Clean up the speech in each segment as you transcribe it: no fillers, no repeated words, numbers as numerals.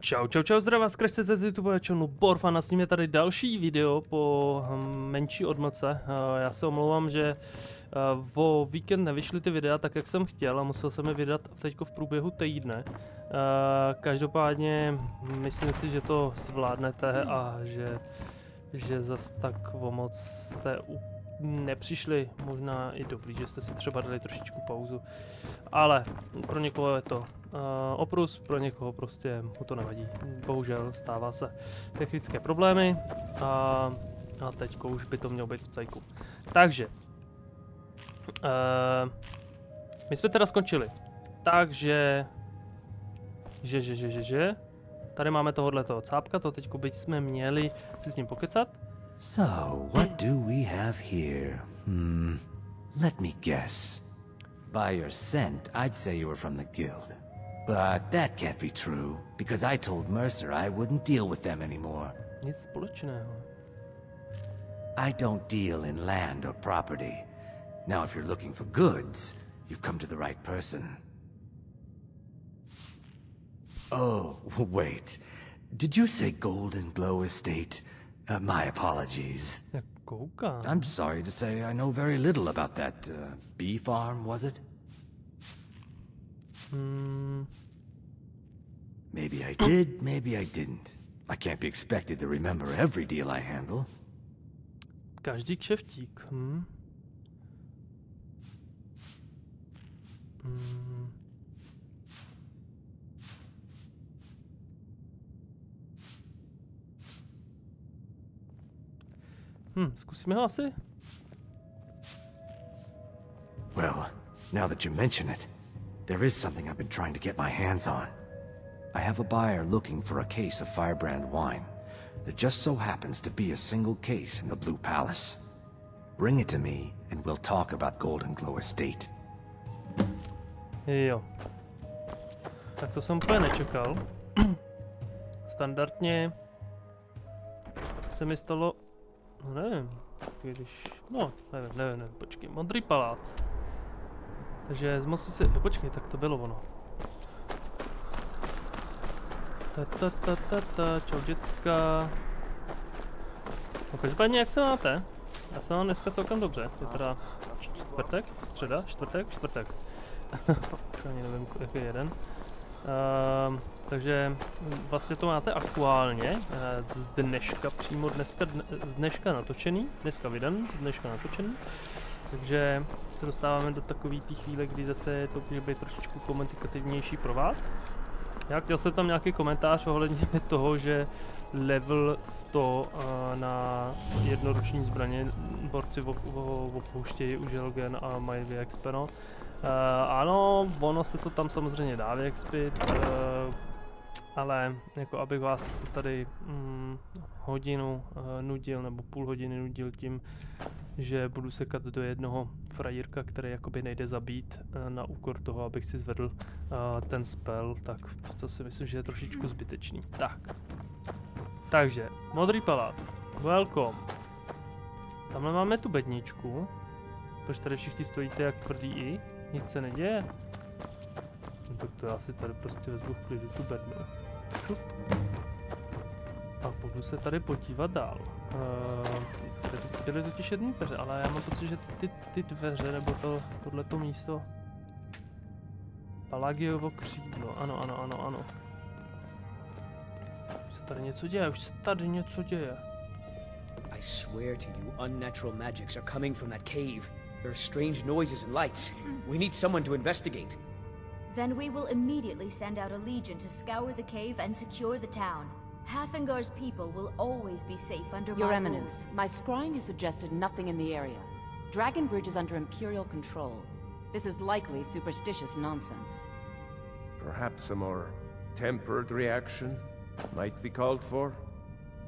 Čau, čau, čau, zdravá z Crash z YouTube channelu Borfan a s ním je tady další video po menší odmlce. Já se omlouvám, že o víkend nevyšly ty videa tak, jak jsem chtěl a musel jsem je vydat teďko v průběhu týdne. Každopádně myslím si, že to zvládnete a že zas tak o moc jste nepřišli, možná i dobrý, že jste si třeba dali trošičku pauzu, ale pro někoho je to oprus, pro někoho prostě mu to nevadí. Bohužel stává se technické problémy a teďko už by to mělo být v cajku. Takže my jsme teda skončili, takže tady máme tohoto cápka, to teďko bychom měli si s ním pokecat. So, what do we have here? Let me guess. By your scent, I'd say you were from the guild. But that can't be true, because I told Mercer I wouldn't deal with them anymore. Nic společného. I don't deal in land or property. Now, if you're looking for goods, you've come to the right person. Oh, wait. Did you say Golden Glow Estate? My apologies. I'm sorry to say I know very little about that bee farm, was it? Maybe I did, maybe I didn't. I can't be expected to remember every deal I handle. Každý kšeftík, zkusíme ho asi? Well, now that you mention it, there is something I've been trying to get my hands on. I have a buyer looking for a case of firebrand wine. There just so happens to be a single case in the Blue Palace. Bring it to me, and we'll talk about Golden Glow Estate. Jo. Tak to jsem úplně nečekal. Standardně se mi stalo, no nevím, když, no nevím, počkej, Modrý palác. Takže zmocni se, počkej, tak to bylo ono. Čau děcka. No každopádně jak se máte? Já se mám dneska celkem dobře, je teda čtvrtek, středa, čtvrtek. Už ani nevím, jaký je jeden. Takže vlastně to máte aktuálně z dneška, přímo z dneška natočený, dneska vydaný, z dneška natočený. Takže se dostáváme do takové té chvíle, kdy zase to může být trošičku komunikativnější pro vás. Já chtěl jsem tam nějaký komentář ohledně toho, že level 100 na jednoruční zbraně borci opouštějí už Helgen a mají vyexpeno. Ano, ono se to tam samozřejmě dá vyexpit, ale jako abych vás tady hodinu nudil nebo půl hodiny nudil tím, že budu sekat do jednoho frajírka, který jakoby nejde zabít na úkor toho, abych si zvedl ten spell, tak to si myslím, že je trošičku zbytečný. Takže, Modrý palác, welcome. Tamhle máme tu bedničku, proč tady všichni stojíte jak tvrdý i, nic se neděje. No, tak to já si tady prostě vezmu v klidu tu bednu. A budu se tady podívat dál. Tady byly totiž jedny dveře, ale já mám pocit, že ty dveře, nebo tohleto místo... Palagiovo křídlo, ano. Už se tady něco děje, I swear to you, unnatural magics are coming from that cave. There are strange noises and lights. We need someone to investigate. Then we will immediately send out a legion to scour the cave and secure the town. Hafingar's people will always be safe under Your my Eminence, my scrying has suggested nothing in the area. Dragon Bridge is under Imperial control. This is likely superstitious nonsense. Perhaps a more tempered reaction might be called for?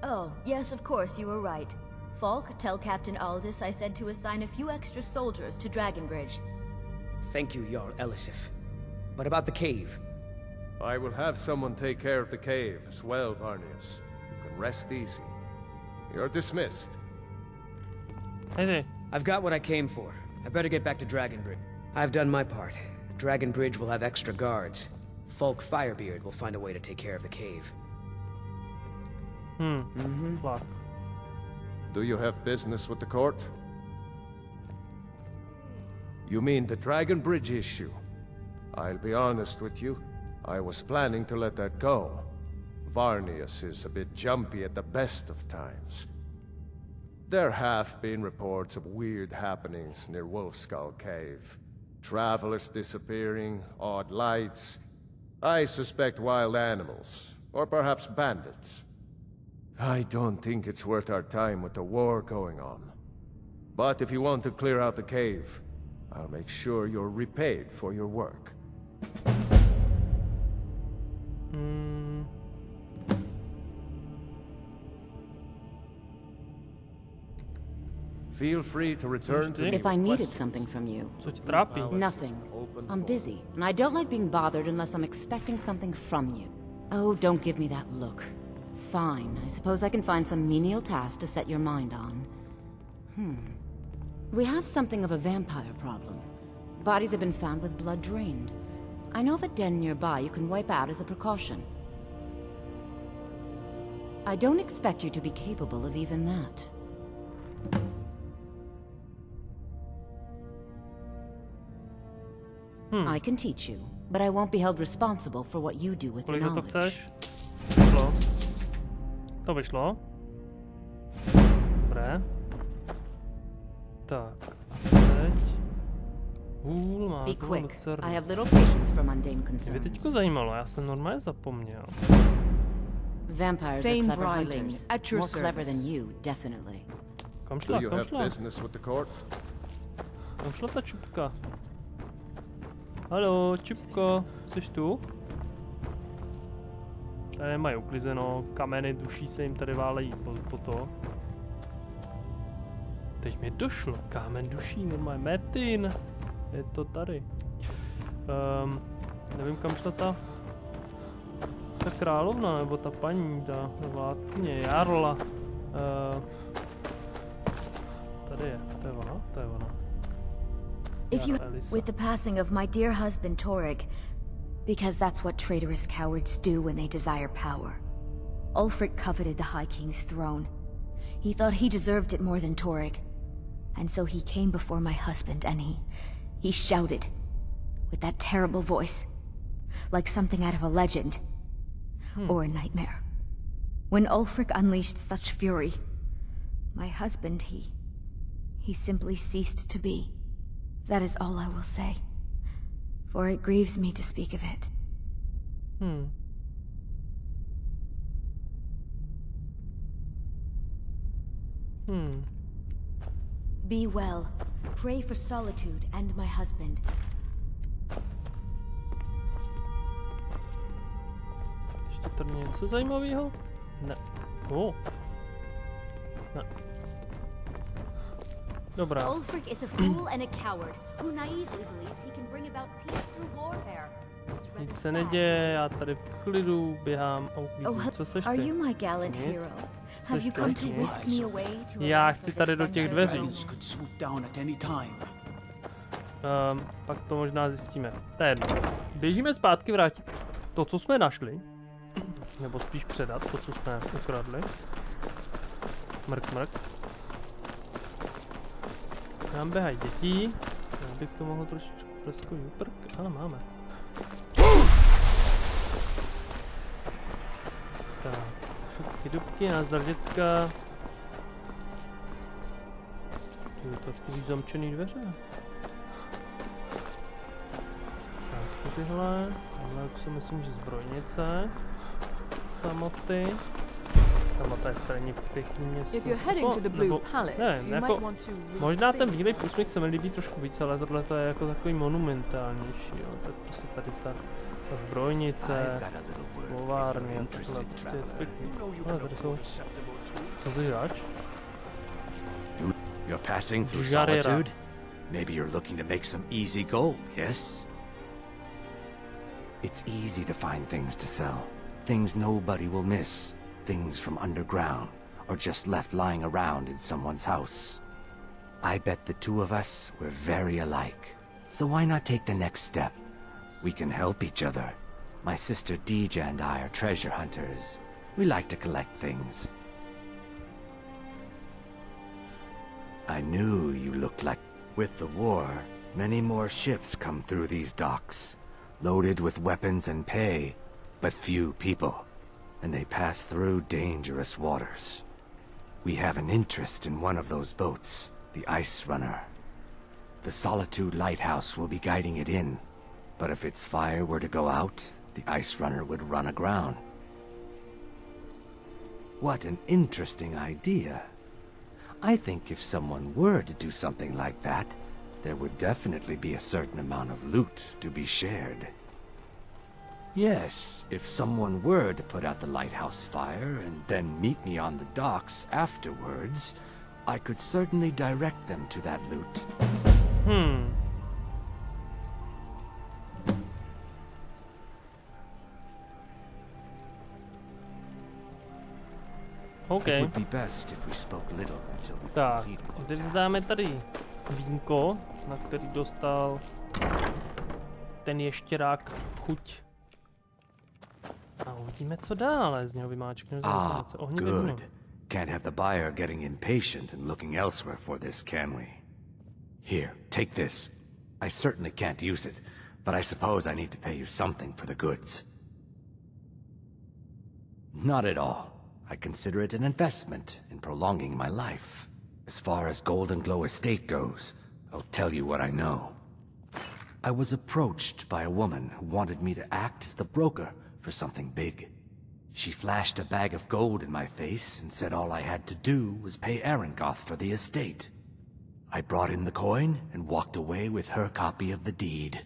Oh, yes, of course, you were right. Falk, tell Captain Aldous I said to assign a few extra soldiers to Dragon Bridge. Thank you, Jarl Elisif. But about the cave? I will have someone take care of the cave as well, Varnius. You can rest easy. You're dismissed. Hey. I've got what I came for. I better get back to Dragon Bridge. I've done my part. Dragon Bridge will have extra guards. Falk Firebeard will find a way to take care of the cave. Tlak. Do you have business with the court? You mean the Dragon Bridge issue? I'll be honest with you. I was planning to let that go. Varnius is a bit jumpy at the best of times. There have been reports of weird happenings near Wolfskull Cave. Travelers disappearing, odd lights. I suspect wild animals, or perhaps bandits. I don't think it's worth our time with the war going on. But if you want to clear out the cave, I'll make sure you're repaid for your work. Feel free to return to me. If I needed something from you. Co tě trápí? Nothing. I'm busy, and I don't like being bothered unless I'm expecting something from you. Oh, don't give me that look. Fine, I suppose I can find some menial task to set your mind on. We have something of a vampire problem. Bodies have been found with blood drained. I know of a den nearby you can wipe out as a precaution. I don't expect you to be capable of even that. I can teach you, but I won't be held responsible for what you do with the Kolik za to knowledge. chceš? Vyšlo. To vyšlo. Dobré. Tak, a teď... Hůl má Be to quick. lucernu. I have little patience for mundane Mě by teďko concerns. zajímalo, já jsem normálně zapomněl. Vampires are Famed clever bridlings, hunters. at your More clever service. than you, definitely. Kam Do šla, you kam have šla? business with the court? Kam šla ta čupka? Haló, čupko, jsi tu? Tady mají uklizeno, kameny duší se jim tady válejí po to. Teď mi došlo, kámen duší, normálně Metin. Je to tady. Nevím kam šla ta královna, nebo ta paní, ta vládkyně, Jarla. Tady je, to je ona, to je ona. If you, Elisa. with the passing of my dear husband Torrig, because that's what traitorous cowards do when they desire power. Ulfric coveted the High King's throne. He thought he deserved it more than Torrig, and so he came before my husband and he shouted, with that terrible voice, like something out of a legend, or a nightmare. When Ulfric unleashed such fury, my husband, he simply ceased to be. That is all I will say, for it grieves me to speak of it. Be well. Pray for solitude and my husband. Ještě tady něco zajímavého? Ne. Ne. Dobrá. Ulfric is a fool and a coward who naively believes he can bring about peace through warfare. It's rather Nic se sad. neděje, já tady v klidu běhám a uklízím. Co seš Are ty? you my gallant Nic. hero? Have you come to whisk me away to a Já life chci of tady do těch adventure? dveří. could swoop down at any time. Pak to možná zjistíme. To je jedno. Běžíme zpátky vrátit to, co jsme našli. Nebo spíš předat to, co jsme ukradli. Mrk, mrk. Nám běhají děti. Já bych to mohl trošičku prskovat prk, ale máme. Tak, šupky dubky, nazdar děcka. Tu je to takový zamčený dveře. Tak, tyhle. Tohle už si myslím, že zbrojnice. Samoty. Samota je straně pěkný město. If you're heading to the Blue Palace, nevím, you jako, might want to možná ten rethink bílej průsmyk se mi líbí trošku víc, ale tohle to je jako takový monumentálnější, jo. Tak prostě tady ta zbrojnice, kovárny a takhle prostě je to pěkný. No, tady jsou... Co jsi hráč? You're passing through Jarera. solitude? Maybe you're looking to make some easy gold, yes? It's easy to find things to sell. Things nobody will miss. Things from underground, or just left lying around in someone's house. I bet the two of us were very alike. So why not take the next step? We can help each other. My sister Deja and I are treasure hunters. We like to collect things. I knew you looked like... With the war, many more ships come through these docks, loaded with weapons and pay, but few people, and they pass through dangerous waters. We have an interest in one of those boats, the Ice Runner. The Solitude Lighthouse will be guiding it in, but if its fire were to go out, the Ice Runner would run aground. What an interesting idea. I think if someone were to do something like that, there would definitely be a certain amount of loot to be shared. Yes, if someone were to put out the lighthouse fire and then meet me on the docks afterwards, I could certainly direct them to that loot. Okay. It would be best if we spoke little until we Tak, completed the task. odevzdáme tady vínko, na který dostal ten ještěrák chuť. A uvidíme, co dál z něho vymáčkne. Good. Can't have the buyer getting impatient and looking elsewhere for this, can we? Here, take this. I certainly can't use it, but I suppose I need to pay you something for the goods. Not at all. I consider it an investment in prolonging my life. As far as Golden Glow Estate goes, I'll tell you what I know. I was approached by a woman who wanted me to act as the broker for something big. She flashed a bag of gold in my face and said all I had to do was pay Arangoth for the estate. I brought in the coin and walked away with her copy of the deed.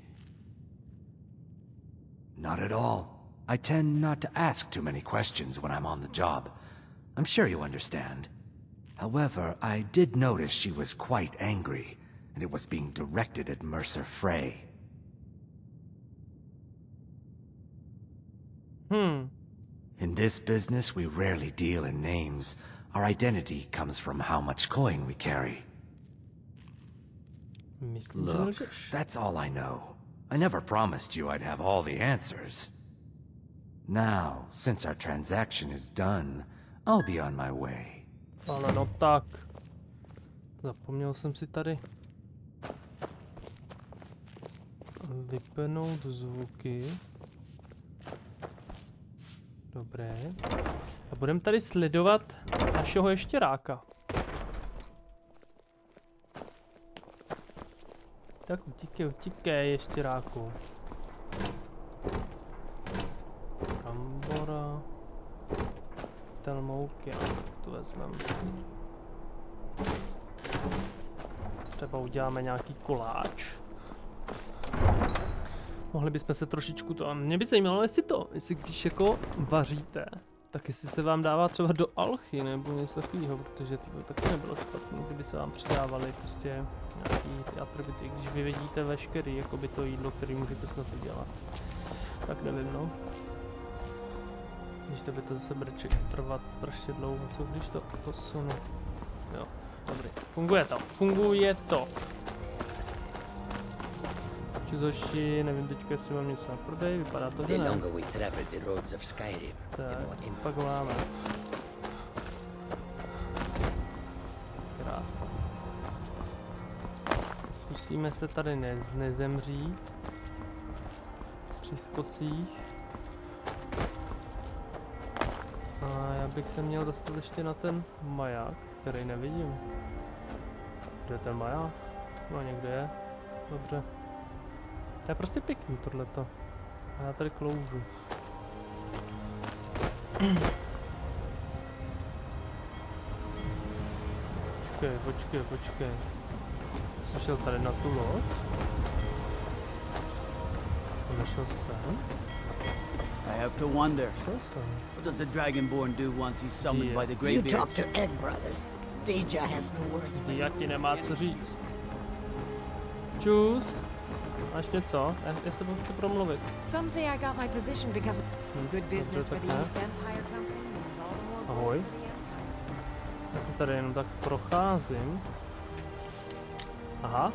Not at all. I tend not to ask too many questions when I'm on the job. I'm sure you understand. However, I did notice she was quite angry, and it was being directed at Mercer Frey. In this business, we rarely deal in names. Our identity comes from how much coin we carry. Look, that's all I know. I never promised you I'd have all the answers. Now, since our transaction is done, I'll be on my way. Ale no tak. Zapomněl jsem si tady vypnout zvuky. Dobré. A budeme tady sledovat našeho ještěráka. Tak utíkej ještěráku. Brambora. Telmouky, tu vezmeme. Třeba uděláme nějaký koláč. Mohli bychom se trošičku to... A mě by zajímalo, jestli když jako vaříte, tak jestli se vám dává třeba do alchy nebo něco takového, protože to by taky nebylo špatné, kdyby se vám přidávaly prostě nějaký ty atributy, když vyvedíte veškerý, jakoby to jídlo, který můžete snad udělat. Tak nevím, no. Když to by to zase bude trvat strašně dlouho, co když to posunu. Jo, dobrý. Funguje to. Čuzoši, nevím teďka, jestli mám něco na prodej, vypadá to, že ne. Tak, pak máme. Krása. Zkusíme se tady nezemřít. Při skocích. A já bych se měl dostat ještě na ten maják, který nevidím. Kde je ten maják? No někde je. Dobře. To je prostě pěkný tohleto. A já tady kloužu. Počkej. Jsi šel tady na tu loď? Nešel jsem? I have to wonder, what does the Dragonborn do once he's summoned by the Greybeards? You talk to Egg Brothers. Deja has no words. Deja ti nemá co říct. Čus. Máš něco? Já se chci promluvit. Some say I got my position because good business for the East Empire Company means all the more Ahoj. Já se tady jenom tak procházím. Aha.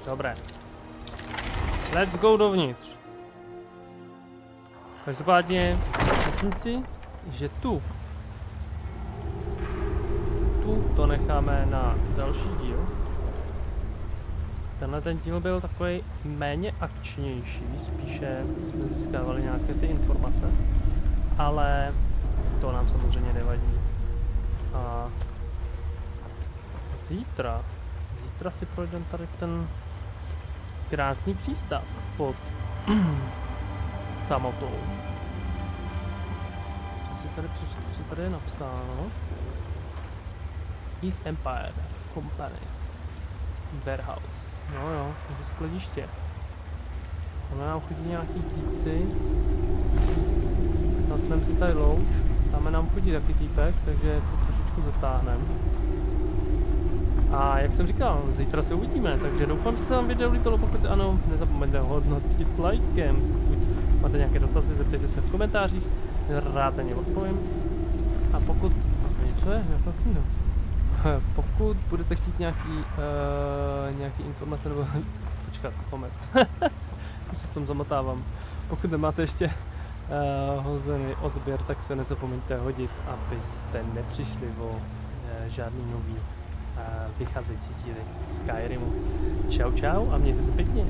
Dobré. Let's go dovnitř. Každopádně, myslím si, že tu to necháme na další díl. Tenhle ten díl byl takový méně akčnější, spíše jsme získávali nějaké ty informace, ale to nám samozřejmě nevadí. A zítra si projdeme tady ten krásný přístav pod Samotou. Co tady je napsáno? East Empire Company Warehouse. No jo, to skladiště. Tam nám chodí nějaký týpci. Nasnem si tady louž. Tam nám chodí taky týpek, takže to trošičku zatáhneme. A jak jsem říkal, zítra se uvidíme, takže doufám, že se vám video líbilo, pokud ano, nezapomeňte hodnotit lajkem. Pokud máte nějaké dotazy, zeptejte se v komentářích, rád na ně odpovím. A pokud... Co je? Pokud budete chtít nějaký informace nebo... Počkat, moment. Už se v tom zamotávám. Pokud nemáte ještě hozený odběr, tak se nezapomeňte hodit, abyste nepřišli o žádný nový vycházející díly Skyrimu. Čau čau a mějte se pěkně.